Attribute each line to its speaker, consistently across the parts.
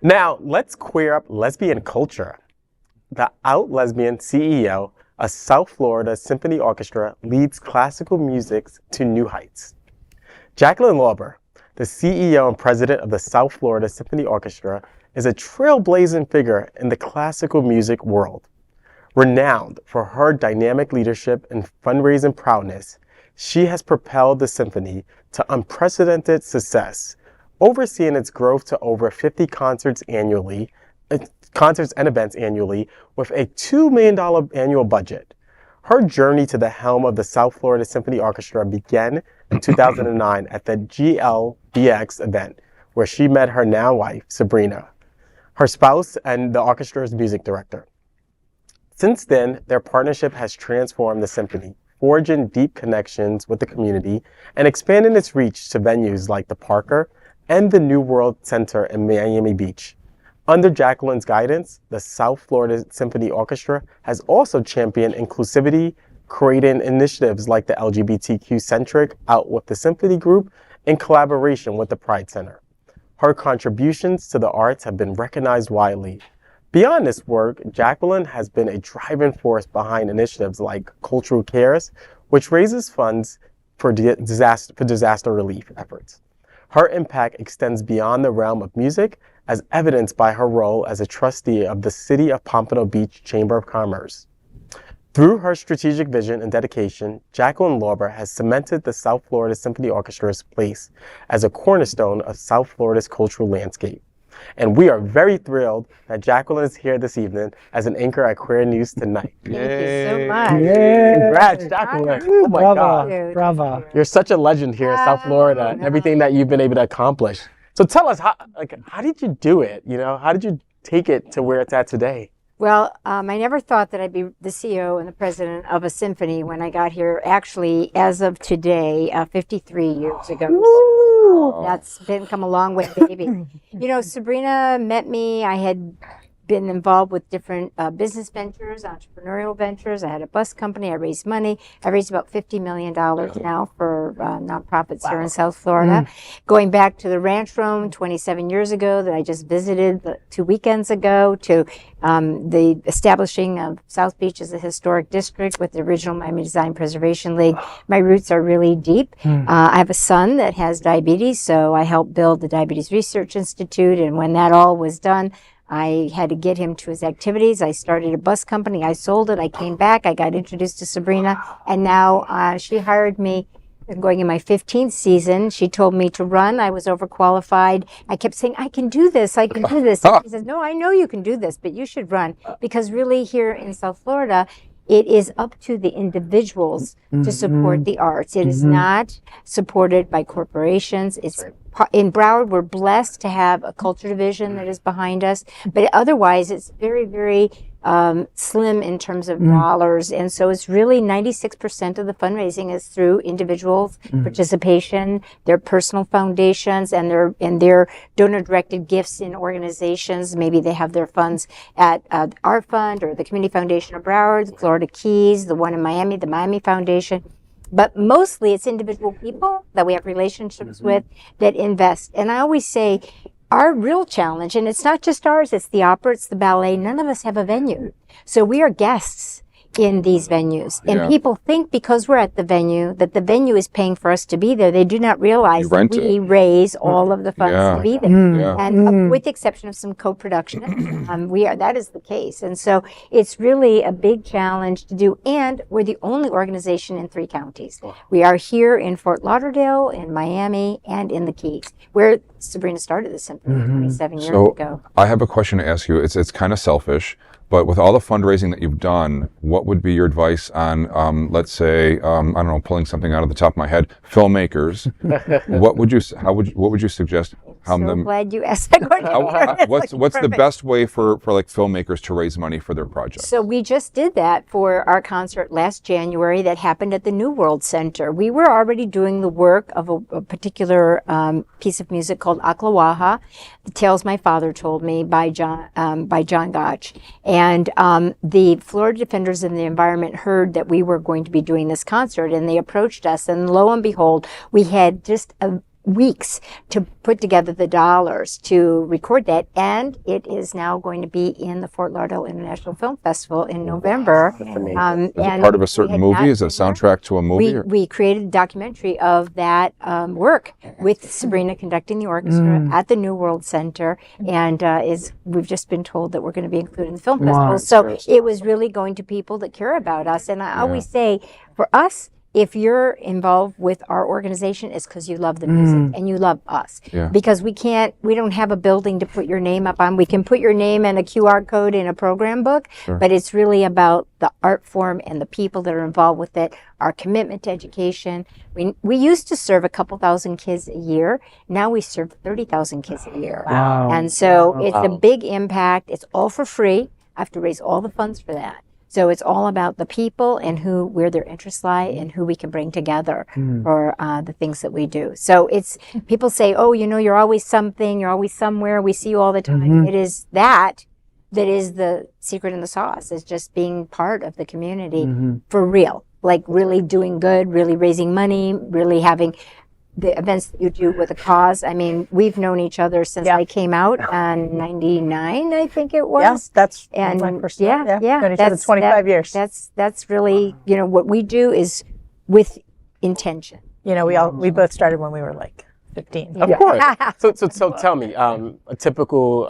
Speaker 1: Now, let's queer up lesbian culture. The out lesbian CEO of South Florida Symphony Orchestra leads classical music to new heights. Jacqueline Lorber, the CEO and president of the South Florida Symphony Orchestra, is a trailblazing figure in the classical music world. Renowned for her dynamic leadership and fundraising prowess, she has propelled the symphony to unprecedented success, overseeing its growth to over 50 concerts and events annually with a $2 million annual budget. Her journey to the helm of the South Florida Symphony Orchestra began in 2009 at the GLBX event, where she met her now wife, Sebrina, her spouse, and the orchestra's music director. Since then, their partnership has transformed the symphony, forging deep connections with the community and expanding its reach to venues like the Parker and the New World Center in Miami Beach. Under Jacqueline's guidance, the South Florida Symphony Orchestra has also championed inclusivity, creating initiatives like the LGBT-centric Out with the Symphony Group in collaboration with the Pride Center. Her contributions to the arts have been recognized widely. Beyond this work, Jacqueline has been a driving force behind initiatives like Cultural Cares, which raises funds for disaster relief efforts. Her impact extends beyond the realm of music, as evidenced by her role as a trustee of the City of Pompano Beach Chamber of Commerce. Through her strategic vision and dedication, Jacqueline Lorber has cemented the South Florida Symphony Orchestra's place as a cornerstone of South Florida's cultural landscape. And we are very thrilled that Jacqueline is here this evening as an anchor at Queer News Tonight.
Speaker 2: Thank you so much.
Speaker 1: Yay. Congrats, Jacqueline. Oh my God.
Speaker 3: Bravo.
Speaker 1: You're such a legend here in South Florida and everything that you've been able to accomplish. So tell us, how did you do it? How did you take it to where it's at today?
Speaker 2: Well, I never thought that I'd be the CEO and the president of a symphony when I got here. Actually, as of today, 53 years ago. So that's come a long way, baby. Sebrina met me. I had been involved with different business ventures, entrepreneurial ventures. I had a bus company. I raised money. I raised about $50 million now for nonprofits here in South Florida. Going back to the Ranch Room 27 years ago that I just visited 2 weekends ago, to the establishing of South Beach as a historic district with the original Miami Design Preservation League. My roots are really deep. I have a son that has diabetes, so I helped build the Diabetes Research Institute, and when that all was done, I had to get him to his activities. I started a bus company. I sold it. I came back. I got introduced to Sebrina, and now she hired me. I'm going in my 15th season. She told me to run. I was overqualified. I kept saying, I can do this. I can do this. And she says, no, I know you can do this, but you should run. Because really here in South Florida, it is up to the individuals to support the arts. It is not supported by corporations. It's in Broward, we're blessed to have a culture division that is behind us, but otherwise it's very, very slim in terms of dollars. And so it's really 96% of the fundraising is through individuals' participation, their personal foundations, and their donor-directed gifts in organizations. Maybe they have their funds at our fund or the Community Foundation of Broward, the Florida Keys, the one in Miami, the Miami Foundation. But mostly it's individual people that we have relationships with that invest. And I always say our real challenge, and it's not just ours, it's the opera, it's the ballet, none of us have a venue. So we are guests in these venues. And people think because we're at the venue that the venue is paying for us to be there. They do not realize that we raise all of the funds to be there. And with the exception of some co-production, that is the case. And so it's really a big challenge to do. And we're the only organization in 3 counties. We are here in Fort Lauderdale, in Miami, and in the Keys, where Sebrina started the symphony 27 years ago.
Speaker 4: I have a question to ask you. It's kind of selfish. But with all the fundraising that you've done, what would be your advice on, let's say, I don't know, pulling something out of the top of my head, filmmakers? What would you suggest?
Speaker 2: Glad you asked that question.
Speaker 4: What's the best way for like filmmakers to raise money for their projects?
Speaker 2: So we just did that for our concert last January that happened at the New World Center. We were already doing the work of a particular piece of music called Aklawaha, The Tales My Father Told Me by John Gotch. And the Florida Defenders of the Environment heard that we were going to be doing this concert, and they approached us, and lo and behold, we had just weeks to put together the dollars to record that, and it is now going to be in the Fort Lauderdale International Film Festival in November.
Speaker 4: Is it part of a certain movie? Is it a soundtrack to a movie?
Speaker 2: We created a documentary of that work with Sebrina conducting the orchestra at the New World Center, and we've just been told that we're going to be included in the film festival. So it was really going to people that care about us, and I always say, for us, if you're involved with our organization, it's because you love the music and you love us.
Speaker 4: Yeah.
Speaker 2: Because we don't have a building to put your name up on. We can put your name and a QR code in a program book, but it's really about the art form and the people that are involved with it, our commitment to education. We used to serve a couple thousand kids a year. Now we serve 30,000 kids a year.
Speaker 3: Wow.
Speaker 2: And so it's a big impact. It's all for free. I have to raise all the funds for that. So it's all about the people and where their interests lie and who we can bring together for the things that we do. So it's, people say, oh, you're always something, you're always somewhere, we see you all the time. It is that is the secret in the sauce, is just being part of the community for real. Like really doing good, really raising money, really having the events that you do with a cause. I mean, we've known each other since I came out in 99, I think it was.
Speaker 3: Yes, that's
Speaker 2: and
Speaker 3: my first
Speaker 2: yeah.
Speaker 3: Known each other 25 years.
Speaker 2: That's really, what we do is with intention.
Speaker 3: We both started when we were like 15.
Speaker 1: Of course. So tell me, a typical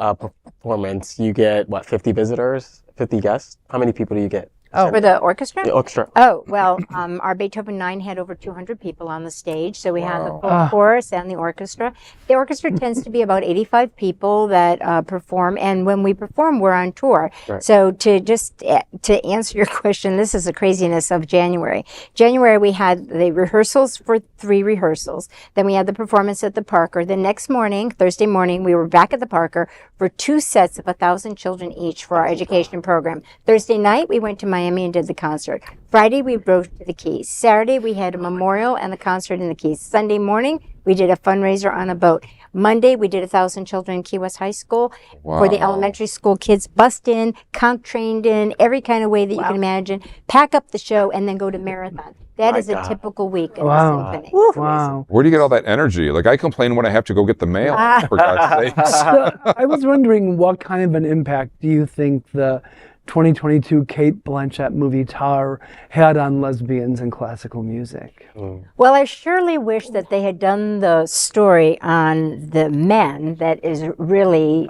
Speaker 1: performance, you get, 50 visitors, 50 guests? How many people do you get?
Speaker 2: For the orchestra?
Speaker 1: The orchestra.
Speaker 2: Oh, well, our Beethoven 9 had over 200 people on the stage, so we had the full chorus and the orchestra. The orchestra tends to be about 85 people that perform, and when we perform, we're on tour.
Speaker 1: Right.
Speaker 2: So to answer your question, this is the craziness of January. January, we had the rehearsals for 3 rehearsals. Then we had the performance at the Parker. The next morning, Thursday morning, we were back at the Parker for 2 sets of 1,000 children each for our education program. Thursday night, we went to Miami and did the concert. Friday, we drove to the Keys. Saturday, we had a memorial and the concert in the Keys. Sunday morning, we did a fundraiser on a boat. Monday, we did 1,000 children in Key West High School. For the elementary school kids, bussed in, comp trained in, every kind of way that you can imagine, pack up the show, and then go to marathon. That is a typical week in the symphony.
Speaker 3: Wow.
Speaker 4: Where do you get all that energy? Like, I complain when I have to go get the mail, for God's sakes.
Speaker 5: So I was wondering, what kind of an impact do you think the 2022 Kate Blanchett movie Tar had on lesbians and classical music?
Speaker 2: Well, I surely wish that they had done the story on the men. That is really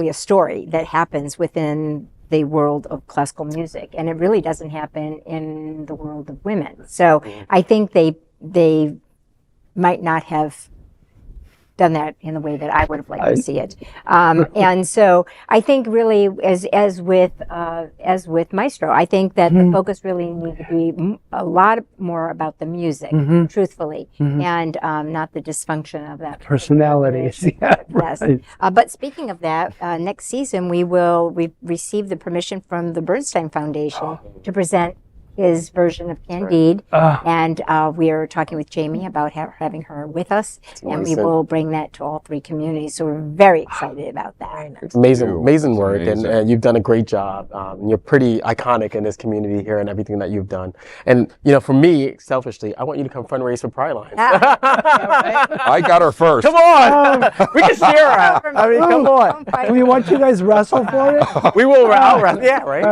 Speaker 2: a story that happens within the world of classical music, and it really doesn't happen in the world of women. So I think they might not have done that in the way that I would have liked to see it. And so I think really, as with Maestro, I think that the focus really needs to be a lot more about the music, truthfully, and not the dysfunction of that
Speaker 5: Personalities. Yeah,
Speaker 2: yes.
Speaker 5: right.
Speaker 2: But speaking of that, next season we received the permission from the Bernstein Foundation to present his version of Candide, and we are talking with Jamie about having her with us, and we will bring that to all 3 communities. So we're very excited about that.
Speaker 1: It's amazing work,
Speaker 4: Amazing.
Speaker 1: and you've done a great job. You're pretty iconic in this community here and everything that you've done. And for me, selfishly, I want you to come fundraise for Pride Lines.
Speaker 4: I got her first.
Speaker 1: Come on, we can share her. I mean, come on.
Speaker 5: And we want you guys wrestle for it?
Speaker 1: We will. Yeah, right.